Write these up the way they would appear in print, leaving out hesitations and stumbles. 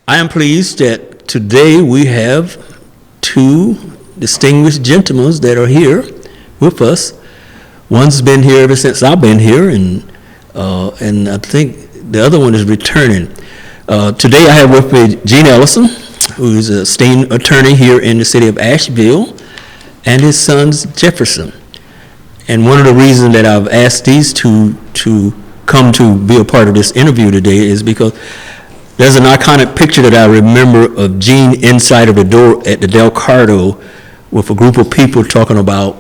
I am pleased that today we have two distinguished gentlemen that are here with us. One's been here ever since I've been here, and I think the other one is returning. Today I have with me Eugene Ellison, who is a esteemed attorney here in the city of Asheville, and his sons Jefferson. And one of the reasons that I've asked these two to come to be a part of this interview today is because there's an iconic picture that I remember of Gene inside of the door at the Del Cardo with a group of people talking about,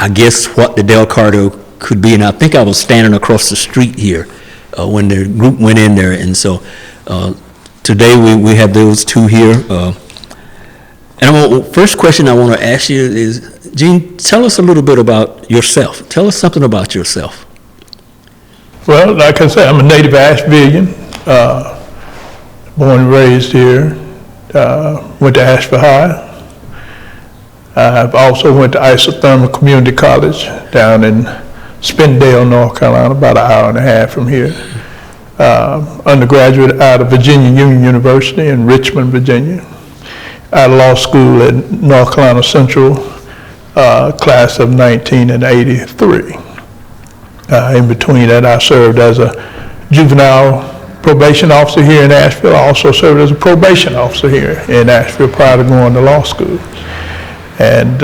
I guess, what the Del Cardo could be. And I think I was standing across the street here when the group went in there. And so today we have those two here. And first question I want to ask you is, Gene, tell us a little bit about yourself. Tell us something about yourself. Well, like I said, I'm a native Ashevillean, born and raised here. Went to Asheville High. I've also went to Isothermal Community College down in Spindale, North Carolina, about an hour and a half from here. Undergraduate out of Virginia Union University in Richmond, Virginia. Out of law school at North Carolina Central, class of 1983. In between that, I served as a juvenile probation officer here in Asheville. I also served as a probation officer here in Asheville prior to going to law school. And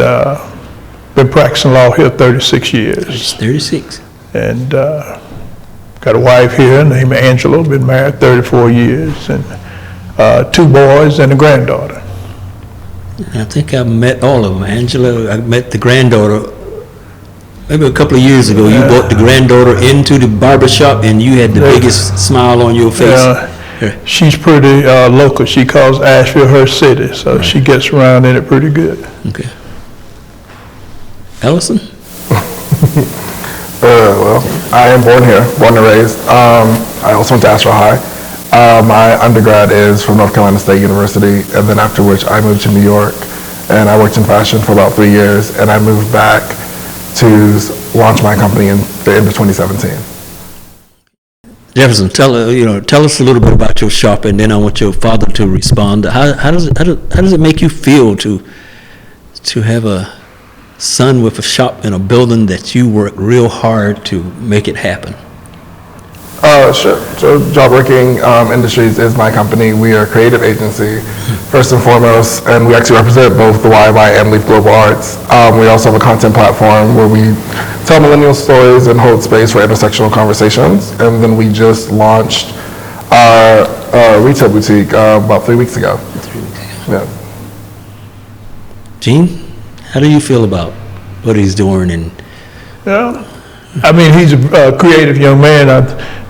been practicing law here 36 years. 36. And got a wife here named Angela, been married 34 years, and 2 boys and a granddaughter. I think I've met all of them. Angela, I met the granddaughter maybe a couple of years ago. You brought the granddaughter into the barbershop and you had the biggest smile on your face. She's pretty local. She calls Asheville her city, so she gets around in it pretty good. Okay. Ellison? Well, I am born and raised. I also went to Asheville High. My undergrad is from North Carolina State University, and then after which I moved to New York, and I worked in fashion for about 3 years, and I moved back to launch my company in the end of 2017. Jefferson, tell us a little bit about your shop, and then I want your father to respond. How does it make you feel to have a son with a shop in a building that you work real hard to make it happen? Sure. So Jawbreaking Industries is my company. We are a creative agency, first and foremost, and we actually represent both the YMI and Leaf Global Arts. We also have a content platform where we tell millennial stories and hold space for intersectional conversations. And then we just launched our retail boutique about 3 weeks ago. 3 weeks ago. Yeah. Gene, how do you feel about what he's doing? And Yeah, I mean, he's a creative young man. I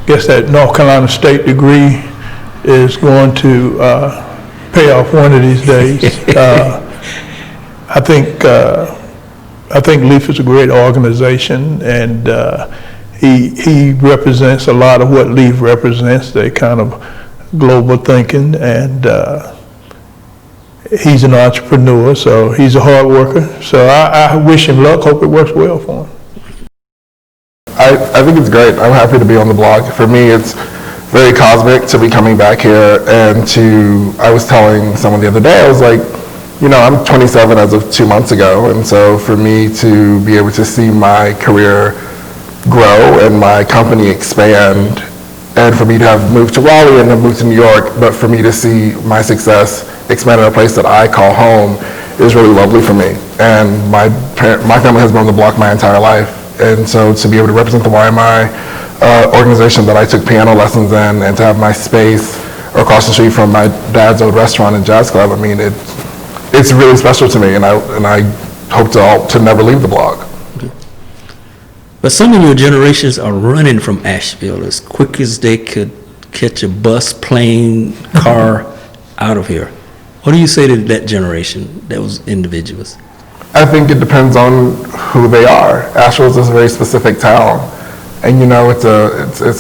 guess that North Carolina State degree is going to pay off one of these days. I think Leaf is a great organization, and he represents a lot of what Leaf represents, the kind of global thinking, and he's an entrepreneur, so he's a hard worker. So I wish him luck, hope it works well for him. I think it's great. I'm happy to be on the blog. For me, it's very cosmic to be coming back here and I was telling someone the other day, I was like, I'm 27 as of 2 months ago, and so for me to be able to see my career grow and my company expand, and for me to have moved to Raleigh and have moved to New York, but for me to see my success expand in a place that I call home is really lovely for me. And my family has been on the block my entire life. And so to be able to represent the YMI organization that I took piano lessons in, and to have my space across the street from my dad's old restaurant and jazz club, I mean, it's really special to me, and I hope to never leave the block. But some of your generations are running from Asheville as quick as they could catch a bus, plane, car out of here. What do you say to that generation, those individuals? I think it depends on who they are. Asheville is a very specific town, and it's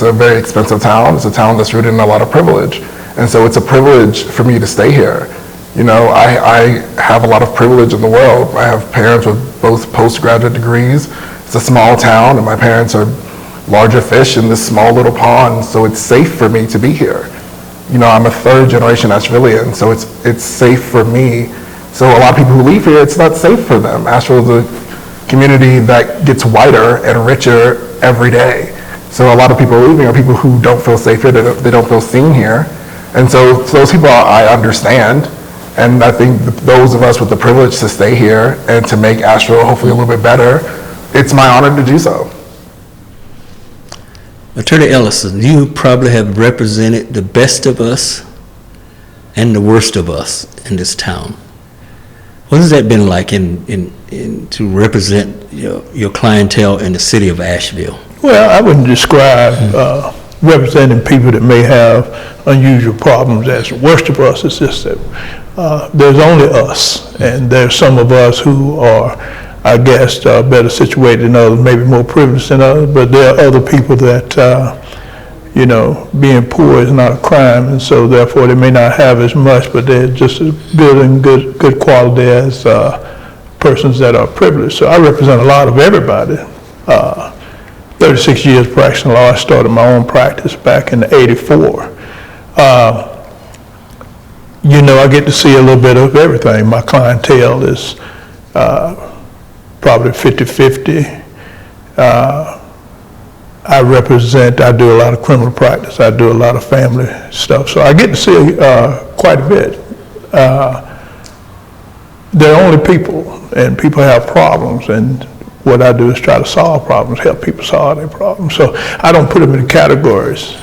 a very expensive town. It's a town that's rooted in a lot of privilege, and so it's a privilege for me to stay here. I have a lot of privilege in the world. I have parents with both postgraduate degrees. It's a small town, and my parents are larger fish in this small little pond, so it's safe for me to be here. I'm a third generation Ashevillean, so it's safe for me. So a lot of people who leave here, it's not safe for them. Asheville is a community that gets whiter and richer every day. So a lot of people leaving are people who don't feel safe here, they don't feel seen here. And so those people I understand. And I think those of us with the privilege to stay here and to make Asheville hopefully a little bit better, it's my honor to do so. Attorney Ellison, you probably have represented the best of us and the worst of us in this town. What has that been like to represent your clientele in the city of Asheville? Well, I wouldn't describe representing people that may have unusual problems as the worst of us. It's just that there's only us, and there's some of us who are, I guess, better situated than others, maybe more privileged than others, but there are other people that, being poor is not a crime, and so therefore they may not have as much, but they're just as good and good quality as persons that are privileged. So I represent a lot of everybody. 36 years practicing law. I started my own practice back in '84. I get to see a little bit of everything. My clientele is probably 50-50. I do a lot of criminal practice. I do a lot of family stuff. So I get to see quite a bit. They're only people, and people have problems, and what I do is try to solve problems, help people solve their problems. So I don't put them in categories,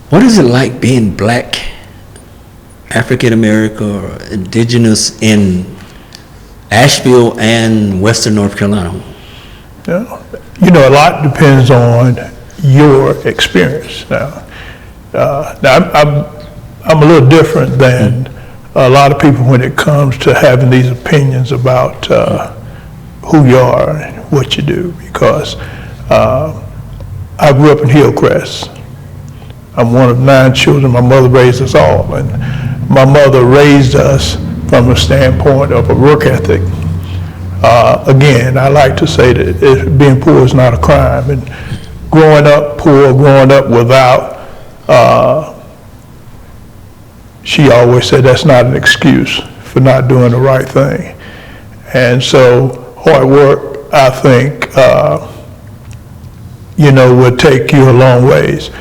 What is it like being black, African American, or indigenous in Asheville and Western North Carolina? A lot depends on your experience. Now I'm a little different than a lot of people when it comes to having these opinions about who you are and what you do, because I grew up in Hillcrest. I'm one of 9 children. My mother raised us all, and my mother raised us from a standpoint of a work ethic. Again, I like to say that being poor is not a crime, and growing up poor, growing up without, she always said that's not an excuse for not doing the right thing. And so hard work, I think, will take you a long ways.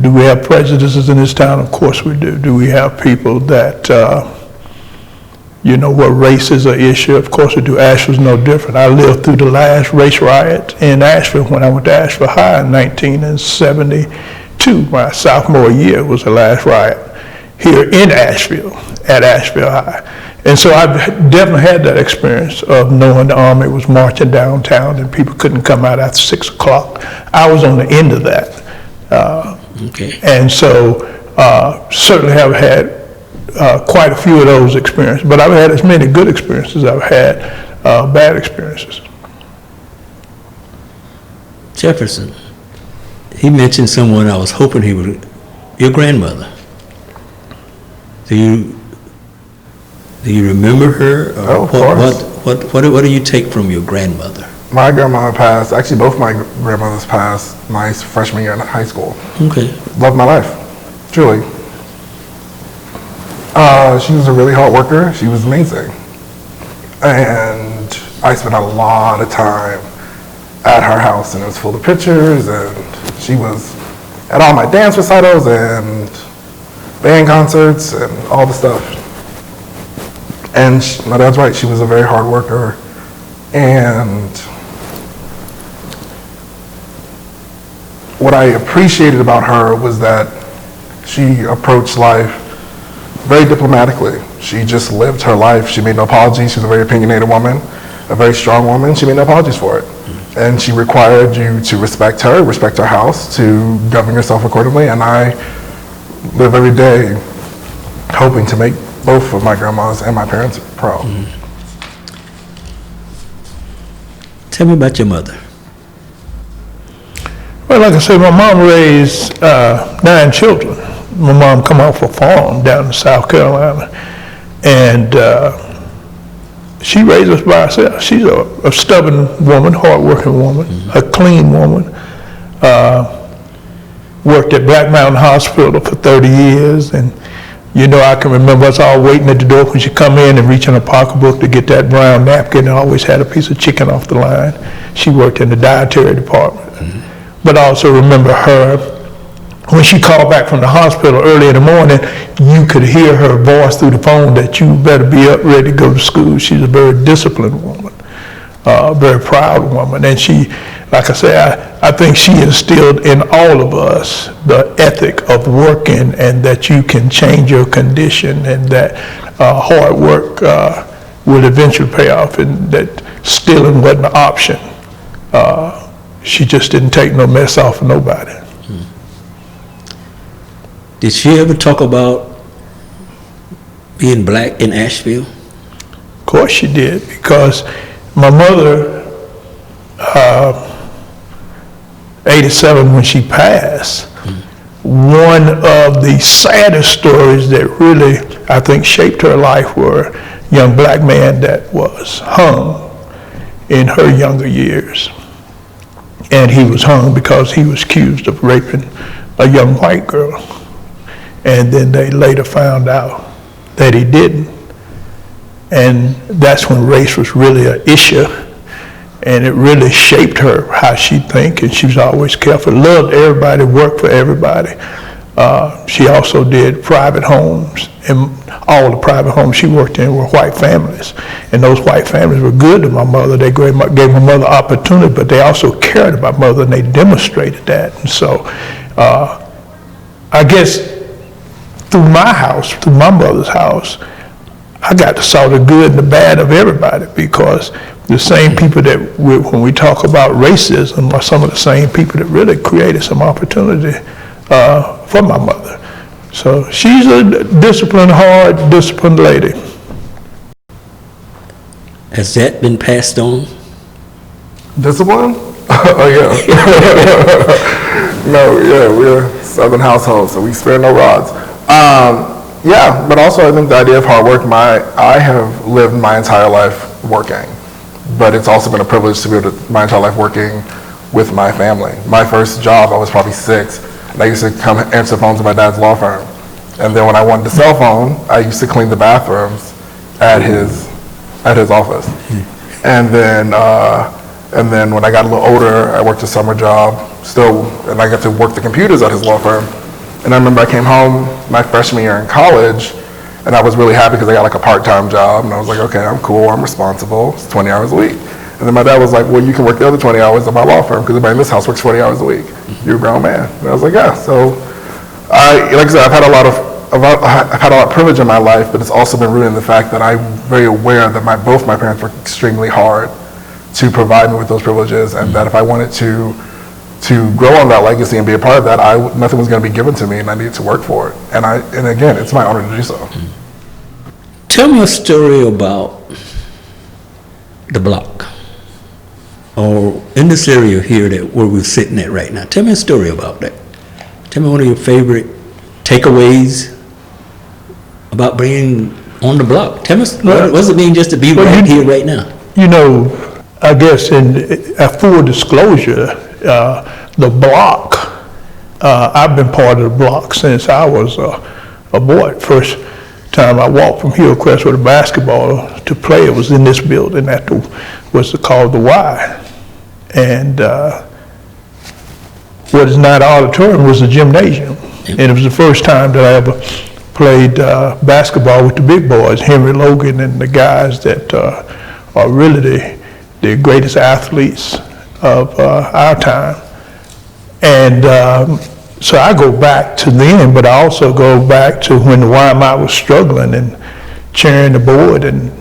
Do we have prejudices in this town? Of course we do. Do we have people that, where race is an issue? Of course we do. Asheville's no different. I lived through the last race riot in Asheville when I went to Asheville High in 1972. My sophomore year was the last riot here in Asheville, at Asheville High. And so I've definitely had that experience of knowing the Army was marching downtown and people couldn't come out after 6 o'clock. I was on the end of that. And so certainly have had quite a few of those experiences, but I've had as many good experiences as I've had bad experiences. Jefferson, he mentioned someone I was hoping he would, your grandmother. Do you remember her? Or Oh, of course. What do you take from your grandmother? My grandmother passed, actually both my grandmothers passed my freshman year in high school. Okay. Loved my life, truly. She was a really hard worker. She was amazing. And I spent a lot of time at her house, and it was full of pictures, and she was at all my dance recitals and band concerts and all the stuff. And my dad's right, she was a very hard worker. And what I appreciated about her was that she approached life very diplomatically. She just lived her life. She made no apologies. She was a very opinionated woman, a very strong woman. She made no apologies for it. And she required you to respect her house, to govern yourself accordingly. And I live every day hoping to make both of my grandmas and my parents proud. Tell me about your mother. Well, like I said, my mom raised 9 children. My mom come off a farm down in South Carolina, and she raised us by herself. She's a stubborn woman, hard-working woman, a clean woman. worked at Black Mountain Hospital for 30 years, and I can remember us all waiting at the door when she come in and reach in her pocketbook to get that brown napkin and always had a piece of chicken off the line. She worked in the dietary department. But I also remember her, when she called back from the hospital early in the morning, you could hear her voice through the phone that you better be up ready to go to school. She's a very disciplined woman, very proud woman. And she, like I say, I think she instilled in all of us the ethic of working and that you can change your condition and that hard work will eventually pay off and that stealing wasn't an option. She just didn't take no mess off of nobody. Did she ever talk about being black in Asheville? Of course she did, because my mother, 87 when she passed, one of the saddest stories that really, I think, shaped her life were a young black man that was hung in her younger years. And he was hung because he was accused of raping a young white girl. And then they later found out that he didn't. And that's when race was really an issue. And it really shaped her, how she think, and she was always careful, loved everybody, worked for everybody. She also did private homes, and all the private homes she worked in were white families. And those white families were good to my mother. They gave my mother opportunity, but they also cared about mother, and they demonstrated that. And so I guess through my house, through my mother's house, I got to saw the good and the bad of everybody, because the same people that, when we talk about racism, are some of the same people that really created some opportunity for my mother. So she's a disciplined, hard, disciplined lady. Has that been passed on? Discipline? Oh, yeah. No, yeah, we're a Southern household, so we spare no rods. Yeah, but also I think the idea of hard work, I have lived my entire life working, but it's also been a privilege to be able to, my entire life working with my family. My first job, I was probably 6, and I used to come answer phones at my dad's law firm. And then when I wanted a cell phone, I used to clean the bathrooms at his office. And then when I got a little older, I worked a summer job still, and I got to work the computers at his law firm. And I remember I came home my freshman year in college, and I was really happy because I got like a part-time job, and I was like, okay, I'm cool, I'm responsible, it's 20 hours a week. And then my dad was like, well, you can work the other 20 hours at my law firm, because everybody in this house works 40 hours a week. You're a grown man. And I was like, yeah. So like I said, I've had a lot of privilege in my life, but it's also been rooted in the fact that I'm very aware that both my parents worked extremely hard to provide me with those privileges, and that if I wanted to grow on that legacy and be a part of that, nothing was going to be given to me, and I needed to work for it. And again, it's my honor to do so. Tell me a story about the block, or in this area here where we're sitting at right now. Tell me a story about that. Tell me one of your favorite takeaways about being on the block. Tell me, what does it mean just to be right here, right now? I guess in full disclosure, the block, I've been part of the block since I was a boy. First time I walked from Hillcrest with a basketball to play, it was in this building that was called the Y. And what is now the auditorium was the gymnasium. And it was the first time that I ever played basketball with the big boys, Henry Logan and the guys that are really the greatest athletes of our time. And so I go back to then, but I also go back to when the YMI was struggling and chairing the board and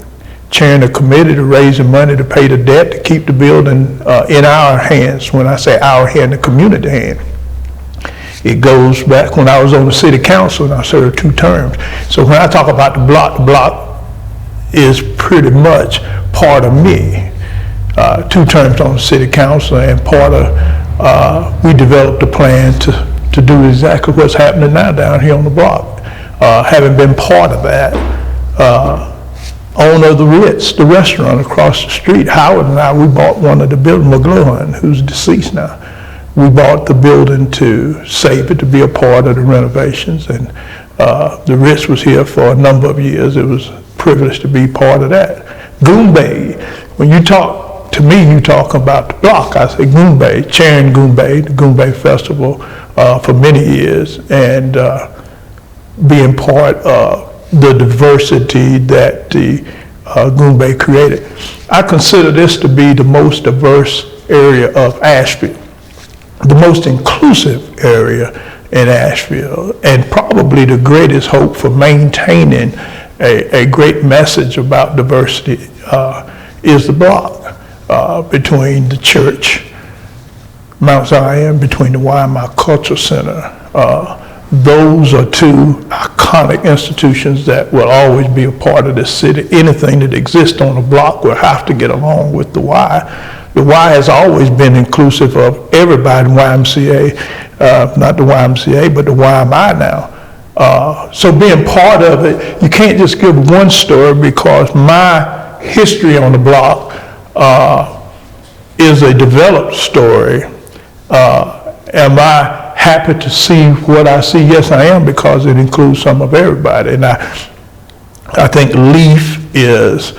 chairing the committee to raise the money to pay the debt to keep the building in our hands. When I say our hand, the community hand. It goes back when I was on the city council and I served 2 terms. So when I talk about the block is pretty much part of me. 2 terms on the city council, and part of, we developed a plan to do exactly what's happening now down here on the block. Having been part of that, owner of the Ritz, the restaurant across the street, Howard and I, we bought one of the buildings, McGlohan, who's deceased now. we bought the building to save it, to be a part of the renovations, and the Ritz was here for a number of years. It was a privilege to be part of that. Goombay, when you talk to me, you talk about the block. I say Goombay, chairing Goombay, the Goombay Festival for many years, and being part of the diversity that the Goombay created. I consider this to be the most diverse area of Asheville, the most inclusive area in Asheville, and probably the greatest hope for maintaining a great message about diversity is the block between the church, Mount Zion, between the YMI Cultural Center. Those are two iconic institutions that will always be a part of this city. Anything that exists on the block will have to get along with the Y. The Y has always been inclusive of everybody in YMCA, not the YMCA, but the YMI now. So being part of it, you can't just give one story, because my history on the block is a developed story. Am I happy to see what I see? Yes, I am, because it includes some of everybody. And I think LEAF is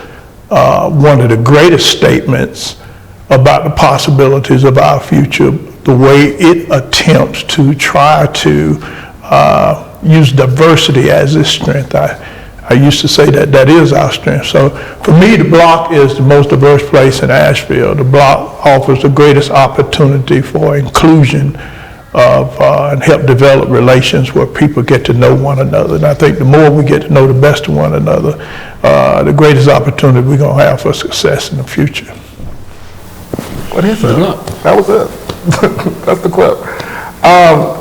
one of the greatest statements about the possibilities of our future, the way it attempts to try to use diversity as its strength. I used to say that that is our strength. So for me, the block is the most diverse place in Asheville. The block offers the greatest opportunity for inclusion of and help develop relations where people get to know one another. And I think the more we get to know the best of one another, the greatest opportunity we're going to have for success in the future. What is it? That was it. That's the clip.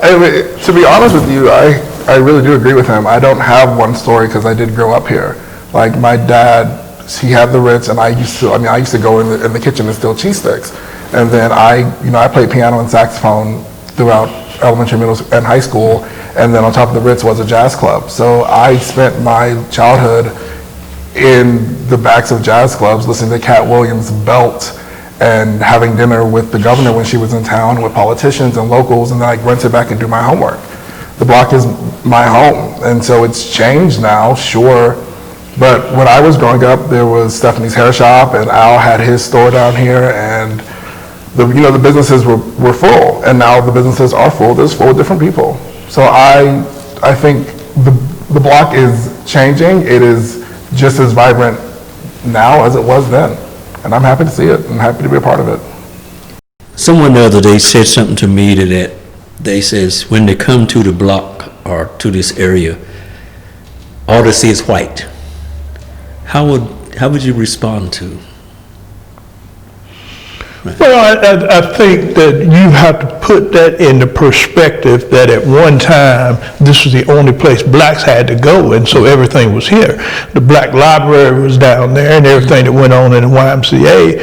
Anyway, to be honest with you, I really do agree with him. I don't have one story because I did grow up here. Like my dad, he had the Ritz, and I used to go in the kitchen and steal cheese sticks. And then I played piano and saxophone throughout elementary, middle, and high school. And then on top of the Ritz was a jazz club. So I spent my childhood in the backs of jazz clubs, listening to Cat Williams belt and having dinner with the governor when she was in town, with politicians and locals, and then I'd run it back and do my homework. The block is my home, and so it's changed now, sure, but when I was growing up, there was Stephanie's Hair Shop, and Al had his store down here, and the businesses were full, and now the businesses are full. There's 4 different people. So I think the block is changing. It is just as vibrant now as it was then. And I'm happy to see it. I'm happy to be a part of it. Someone the other day said something to me that they says when they come to the block or to this area, all they see is white. How would you respond to? Well, I think that you have to put that in the perspective that at one time, this was the only place blacks had to go, and so everything was here. The black library was down there, and everything that went on in the YMCA,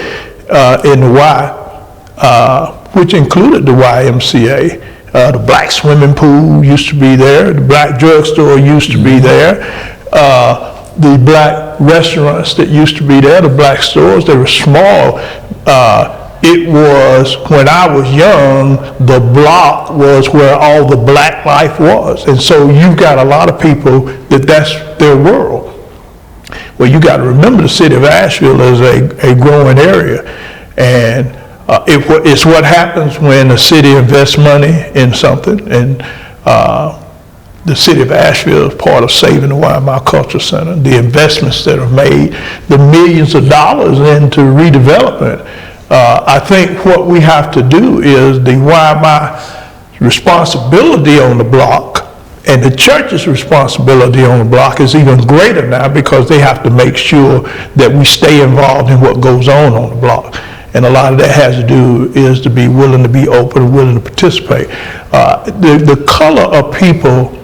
in the Y, which included the YMCA. The black swimming pool used to be there. The black drugstore used to be there. The black restaurants that used to be there, the black stores, they were small. It was, when I was young, the block was where all the black life was. And so you've got a lot of people that's their world. Well, you got to remember the city of Asheville is a growing area. And it's what happens when a city invests money in something. And the city of Asheville is part of saving the YMI Cultural Center. The investments that are made, the millions of dollars into redevelopment. I think what we have to do is the YMI responsibility on the block and the church's responsibility on the block is even greater now, because they have to make sure that we stay involved in what goes on the block. And a lot of that has to do is to be willing to be open and willing to participate. The color of people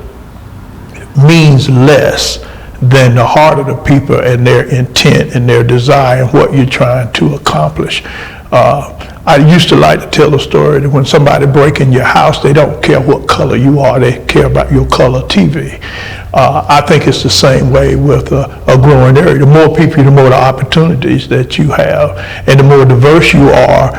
means less than the heart of the people and their intent and their desire and what you're trying to accomplish. I used to like to tell a story that when somebody breaks in your house, they don't care what color you are, they care about your color TV. I think it's the same way with a growing area. The more people, the more the opportunities that you have, and the more diverse you are,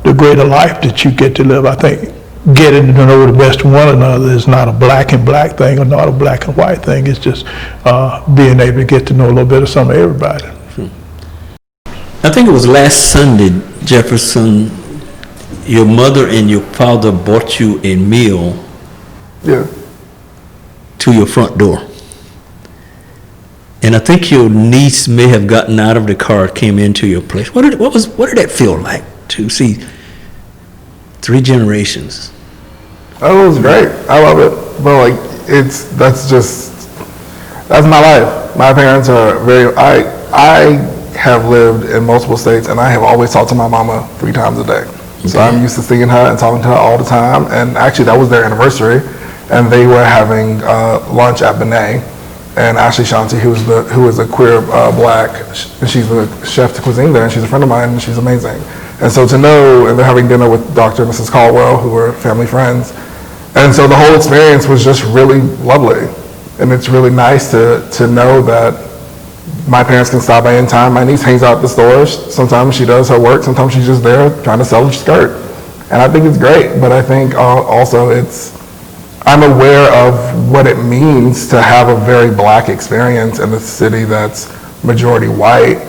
the greater life that you get to live. I think getting to know the best of one another is not a black and black thing or not a black and white thing. It's just being able to get to know a little bit of some of everybody. I think it was last Sunday, Jefferson, your mother and your father bought you a meal Yeah. to your front door. And I think your niece may have gotten out of the car, came into your place. What did that feel like to see 3 generations? Oh, it was great. I love it. But like, that's my life. My parents are I have lived in multiple states, and I have always talked to my mama 3 times a day. So I'm used to seeing her and talking to her all the time. And actually, that was their anniversary, and they were having lunch at Benet. And Ashley Shanti, who is a queer black, and she's a chef de cuisine there, and she's a friend of mine, and she's amazing. And so to know, and they're having dinner with Dr. and Mrs. Caldwell, who were family friends. And so the whole experience was just really lovely. And it's really nice to know that my parents can stop by any time. My niece hangs out at the stores. Sometimes she does her work. Sometimes she's just there trying to sell a skirt. And I think it's great. But I think also I'm aware of what it means to have a very black experience in a city that's majority white.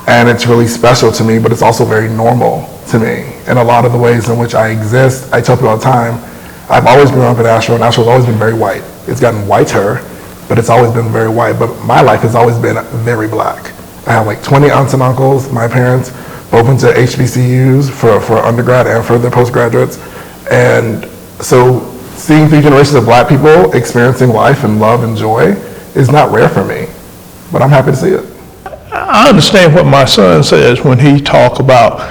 And it's really special to me, but it's also very normal to me. In a lot of the ways in which I exist, I tell people all the time, I've always grown up in Asheville, and Asheville's always been very white. It's gotten whiter, but it's always been very white. But my life has always been very black. I have like 20 aunts and uncles. My parents both went to HBCUs for undergrad and for their postgraduates. And so seeing 3 generations of black people experiencing life and love and joy is not rare for me, but I'm happy to see it. I understand what my son says when he talk about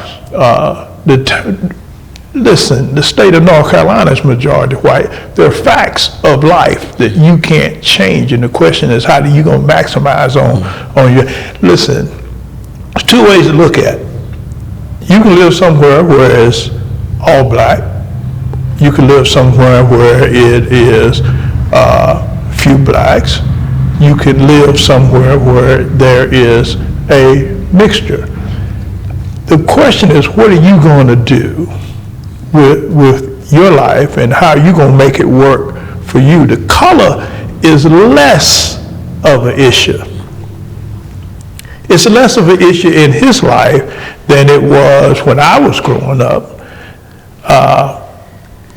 listen, the state of North Carolina is majority white. There are facts of life that you can't change, and the question is, how do you gonna maximize on your, listen, there's 2 ways to look at it. You can live somewhere where it's all black. You can live somewhere where it is few blacks. You can live somewhere where there is a mixture. The question is, what are you going to do with your life, and how are you going to make it work for you? The color is less of an issue. It's less of an issue in his life than it was when I was growing up.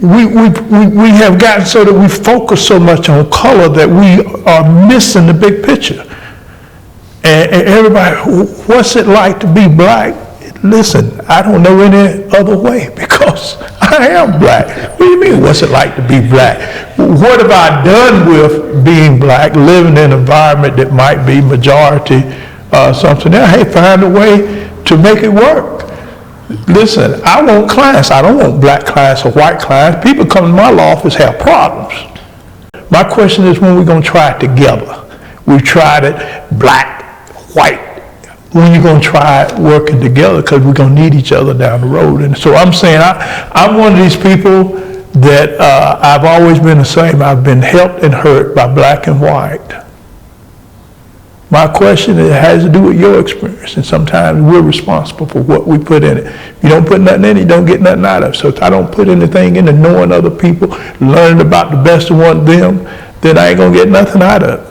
We have gotten so that we focus so much on color that we are missing the big picture. And everybody, what's it like to be black? Listen, I don't know any other way because I am black. What do you mean, what's it like to be black? What have I done with being black, living in an environment that might be majority something else? Hey, find a way to make it work. Listen, I want clients. I don't want black clients or white clients. People come to my law office have problems. My question is, when are we going to try it together? We've tried it black, white. When you going to try it working together, because we're going to need each other down the road. And so I'm saying I'm one of these people that I've always been the same. I've been helped and hurt by black and white. My question has to do with your experience, and sometimes we're responsible for what we put in it. If you don't put nothing in it, you don't get nothing out of it. So if I don't put anything into knowing other people, learning about the best of one of them, then I ain't going to get nothing out of it.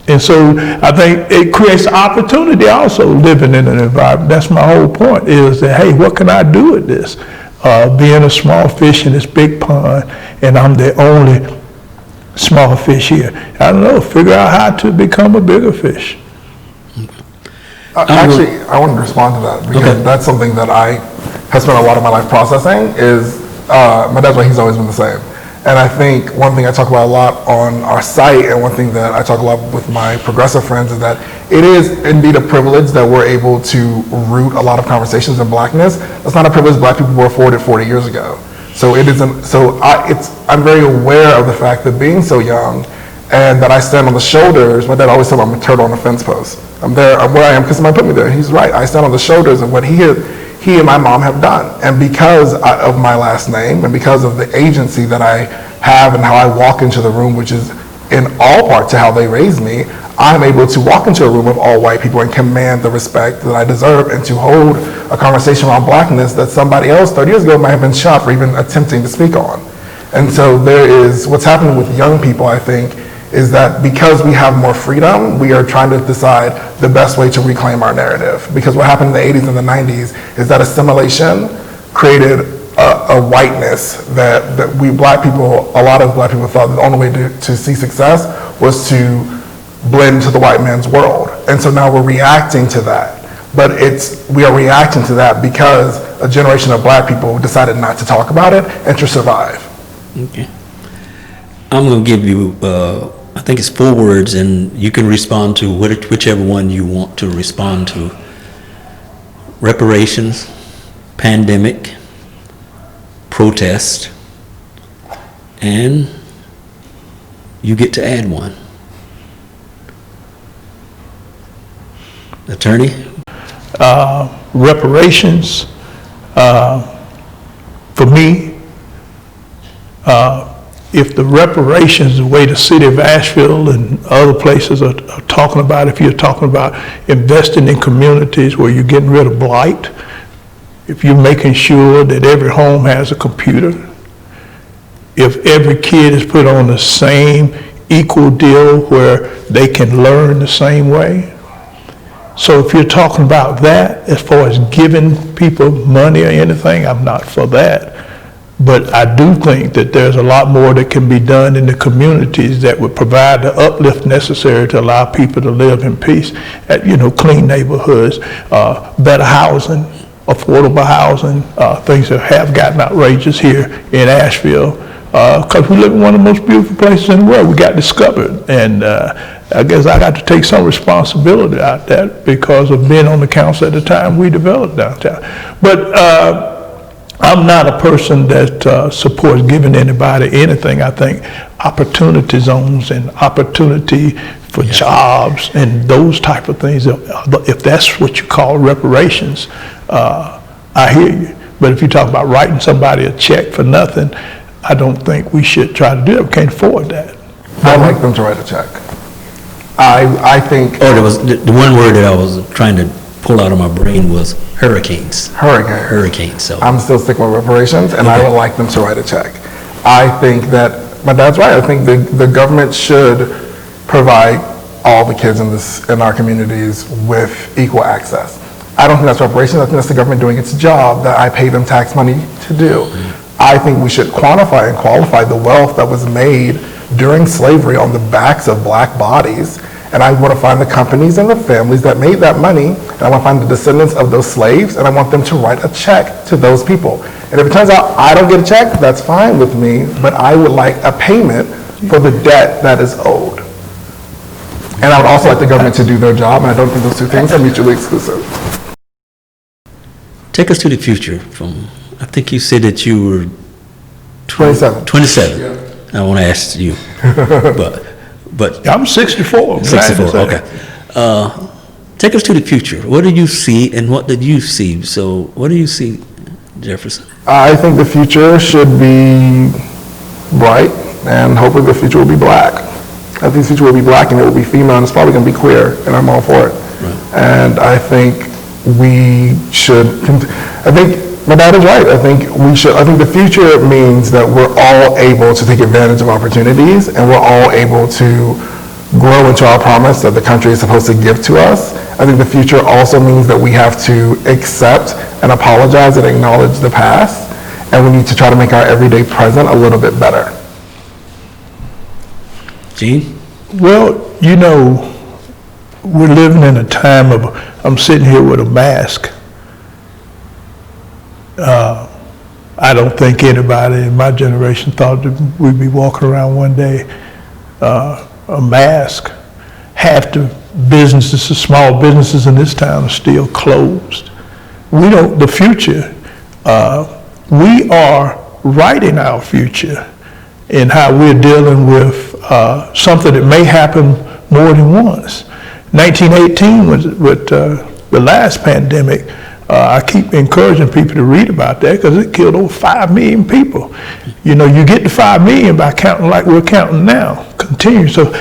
And so I think it creates opportunity also living in an environment. That's my whole point, is that, hey, what can I do with this? Being a small fish in this big pond, and I'm the only small fish here. I don't know, figure out how to become a bigger fish. Actually, I want to respond to that, because that's something that I have spent a lot of my life processing. Is my dad's way, he's always been the same. And I think one thing I talk about a lot on our site, and one thing that I talk a lot with my progressive friends, is that it is indeed a privilege that we're able to root a lot of conversations in blackness. That's not a privilege black people were afforded 40 years ago. So it isn't. So I'm very aware of the fact that being so young, and that I stand on the shoulders. My dad always told me I'm a turtle on a fence post. I'm there. I'm where I am because somebody put me there. He's right. I stand on the shoulders of what he and my mom have done. And because of my last name, and because of the agency that I have and how I walk into the room, which is in all part to how they raised me, I'm able to walk into a room of all white people and command the respect that I deserve, and to hold a conversation around blackness that somebody else 30 years ago might have been shot for even attempting to speak on. And so there is, what's happening with young people, I think, is that because we have more freedom, we are trying to decide the best way to reclaim our narrative. Because what happened in the 80s and the 90s is that assimilation created a whiteness that we black people, a lot of black people thought that the only way to see success was to blend into the white man's world. And so now we're reacting to that. But we are reacting to that because a generation of black people decided not to talk about it and to survive. Okay. I'm going to give you, I think it's 4 words, and you can respond to whichever one you want to respond to. Reparations, pandemic, protest, and you get to add one. Attorney? Reparations, for me, if the reparations, the way the city of Asheville and other places are talking about, if you're talking about investing in communities where you're getting rid of blight, if you're making sure that every home has a computer, if every kid is put on the same equal deal where they can learn the same way. So if you're talking about that, as far as giving people money or anything, I'm not for that. But I do think that there's a lot more that can be done in the communities that would provide the uplift necessary to allow people to live in peace. Clean neighborhoods, better housing, affordable housing, things that have gotten outrageous here in Asheville. Because we live in one of the most beautiful places in the world. We got discovered, and I guess I got to take some responsibility out there because of being on the council at the time we developed downtown. But I'm not a person that supports giving anybody anything. I think opportunity zones and opportunity for jobs and those type of things, if that's what you call reparations, I hear you. But if you talk about writing somebody a check for nothing, I don't think we should try to do it. We can't afford that. I'd like them to write a check. I think... There was the one word that I was trying to pull out of my brain was hurricanes. Hurricanes. So I'm still sticking with reparations, and I would like them to write a check. I think that my dad's right. I think the government should provide all the kids in our communities with equal access. I don't think that's reparations. I think that's the government doing its job that I pay them tax money to do. I think we should quantify and qualify the wealth that was made during slavery on the backs of black bodies. And I want to find the companies and the families that made that money, and I want to find the descendants of those slaves, and I want them to write a check to those people. And if it turns out I don't get a check, that's fine with me, but I would like a payment for the debt that is owed. And I would also like the government to do their job, and I don't think those two things are mutually exclusive. take us to the future. I think you said that you were 27. 27. Yeah. I want to ask you, but I'm 64. 64. Okay. Take us to the future. What do you see, and what did you see? So, what do you see, Jefferson? I think the future should be bright, and hopefully the future will be black. I think the future will be black, and it will be female, and it's probably going to be queer, and I'm all for it. Right. And I think we should, I think my dad is right. I think we should, I think the future means that we're all able to take advantage of opportunities, and we're all able to grow into our promise that the country is supposed to give to us. I think the future also means that we have to accept and apologize and acknowledge the past, and we need to try to make our everyday present a little bit better. Gene? Well, you know, we're living in a time of, I'm sitting here with a mask. I don't think anybody in my generation thought that we'd be walking around one day a mask. Half the businesses, the small businesses in this town are still closed. We don't, the future, we are writing our future in how we're dealing with something that may happen more than once. 1918 was with the last pandemic. I keep encouraging people to read about that because it killed over 5 million people. You know, you get to 5 million by counting like we're counting now. continue. So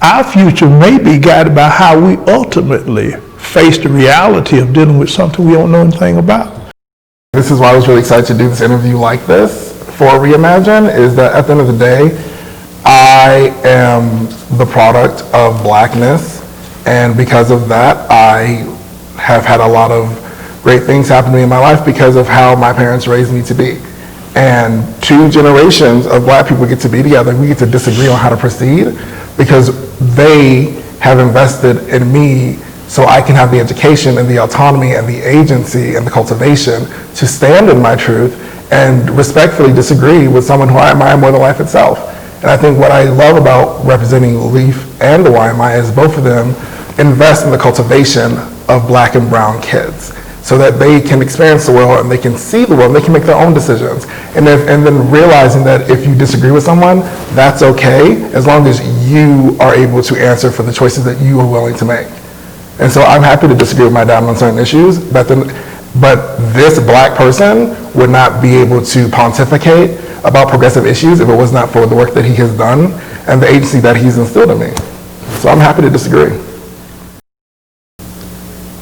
our future may be guided by how we ultimately face the reality of dealing with something we don't know anything about. This is why I was really excited to do this interview like this for Reimagine, is that at the end of the day, I am the product of Blackness, and because of that, I have had a lot of great things happen to me in my life because of how my parents raised me to be. And 2 generations of Black people get to be together. We get to disagree on how to proceed because they have invested in me so I can have the education and the autonomy and the agency and the cultivation to stand in my truth and respectfully disagree with someone who I admire more than life itself. And I think what I love about representing LEAF and the YMI is both of them invest in the cultivation of Black and brown kids so that they can experience the world and they can see the world and they can make their own decisions. And then realizing that if you disagree with someone, that's okay, as long as you are able to answer for the choices that you are willing to make. And so I'm happy to disagree with my dad on certain issues, but this Black person would not be able to pontificate about progressive issues if it was not for the work that he has done and the agency that he's instilled in me. So I'm happy to disagree.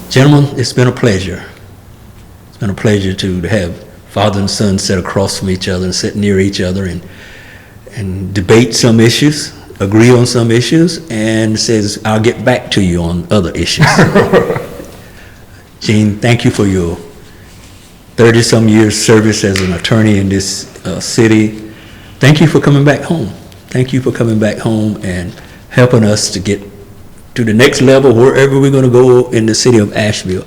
Gentlemen, it's been a pleasure. It's been a pleasure to have father and son sit across from each other and sit near each other and debate some issues, agree on some issues, and says, I'll get back to you on other issues. Gene, thank you for your 30-some years service as an attorney in this city. Thank you for coming back home. Thank you for coming back home and helping us to get to the next level wherever we're going to go in the city of Asheville.